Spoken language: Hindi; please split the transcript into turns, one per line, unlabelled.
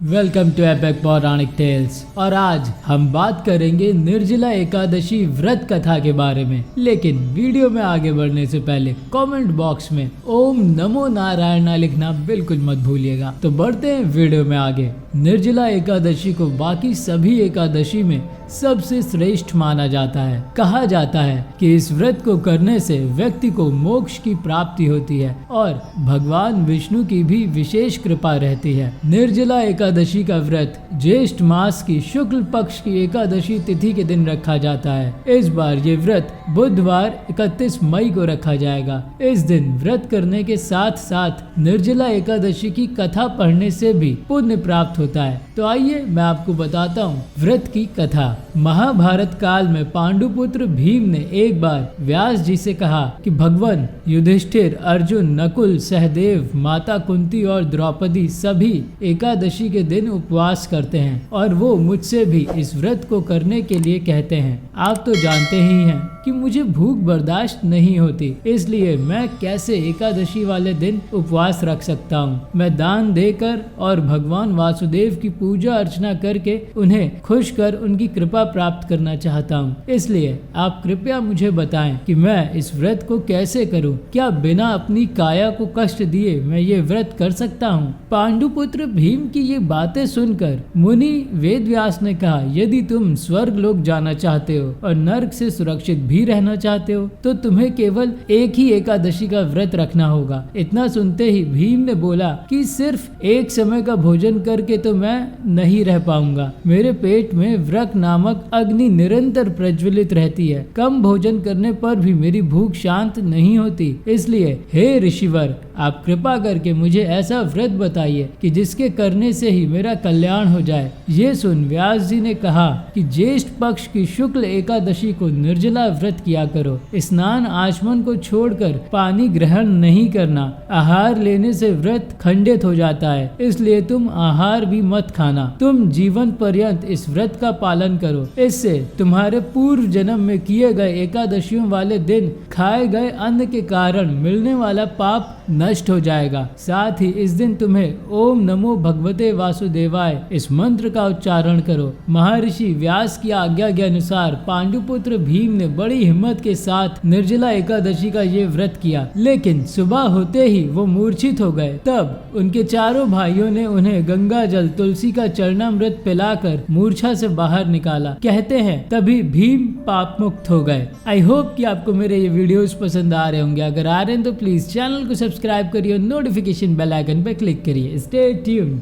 वेलकम टू एपिक पौराणिक टेल्स। और आज हम बात करेंगे निर्जला एकादशी व्रत कथा के बारे में। लेकिन वीडियो में आगे बढ़ने से पहले कमेंट बॉक्स में ओम नमो नारायण लिखना बिल्कुल मत भूलिएगा। तो बढ़ते हैं वीडियो में आगे। निर्जला एकादशी को बाकी सभी एकादशी में सबसे श्रेष्ठ माना जाता है। कहा जाता है कि इस व्रत को करने से व्यक्ति को मोक्ष की प्राप्ति होती है और भगवान विष्णु की भी विशेष कृपा रहती है। निर्जला एकादशी का व्रत ज्येष्ठ मास की शुक्ल पक्ष की एकादशी तिथि के दिन रखा जाता है। इस बार ये व्रत बुधवार 31 मई को रखा जाएगा। इस दिन व्रत करने के साथ साथ निर्जला एकादशी की कथा पढ़ने से भी पुण्य प्राप्त होता है। तो आइए मैं आपको बताता हूँ व्रत की कथा। महाभारत काल में पांडुपुत्र भीम ने एक बार व्यास जी से कहा कि भगवान युधिष्ठिर, अर्जुन, नकुल, सहदेव, माता कुंती और द्रौपदी सभी एकादशी के दिन उपवास करते हैं और वो मुझसे भी इस व्रत को करने के लिए कहते हैं। आप तो जानते ही हैं कि मुझे भूख बर्दाश्त नहीं होती, इसलिए मैं कैसे एकादशी वाले दिन उपवास रख सकता हूँ। मैं दान देकर और भगवान वासुदेव की पूजा अर्चना करके उन्हें खुश कर उनकी कृपा प्राप्त करना चाहता हूँ। इसलिए आप कृपया मुझे बताएं कि मैं इस व्रत को कैसे करूँ। क्या बिना अपनी काया को कष्ट दिए मैं ये व्रत कर सकता हूँ? पांडुपुत्र भीम की ये बातें सुनकर मुनि वेदव्यास ने कहा, यदि तुम स्वर्ग लोक जाना चाहते हो और नर्क से सुरक्षित भी रहना चाहते हो तो तुम्हें केवल एक ही एकादशी का व्रत रखना होगा। इतना सुनते ही भीम ने बोला कि सिर्फ एक समय का भोजन करके तो मैं नहीं रह पाऊंगा। मेरे पेट में व्रक नामक अग्नि निरंतर प्रज्वलित रहती है। कम भोजन करने पर भी मेरी भूख शांत नहीं होती। इसलिए हे ऋषिवर, आप कृपा करके मुझे ऐसा व्रत बताइए कि जिसके करने से ही मेरा कल्याण हो जाए। ये सुन व्यास जी ने कहा कि ज्येष्ठ पक्ष की शुक्ल एकादशी को निर्जला व्रत किया करो। स्नान आचमन को छोड़कर पानी ग्रहण नहीं करना। आहार लेने से व्रत खंडित हो जाता है, इसलिए तुम आहार भी मत खाना। तुम जीवन पर्यंत इस व्रत का पालन करो। इससे तुम्हारे पूर्व जन्म में किए गए एकादशियों वाले दिन खाए गए अन्न के कारण मिलने वाला पाप नष्ट हो जाएगा। साथ ही इस दिन तुम्हें ओम नमो भगवते वासुदेवाय इस मंत्र का उच्चारण करो। महर्षि व्यास की आज्ञा के अनुसार पांडुपुत्र भीम ने बड़ी हिम्मत के साथ निर्जला एकादशी का ये व्रत किया। लेकिन सुबह होते ही वो मूर्छित हो गए। तब उनके चारों भाइयों ने उन्हें गंगा जल, तुलसी का चरणामृत पिलाकर मूर्छा से बाहर निकाला। कहते हैं तभी भीम पाप मुक्त हो गए। आई होप कि आपको मेरे ये वीडियोस पसंद आ रहे होंगे। अगर आ रहे हैं तो प्लीज चैनल को सब्सक्राइब करिए और नोटिफिकेशन बेल आइकन पर क्लिक करिए। Stay tuned.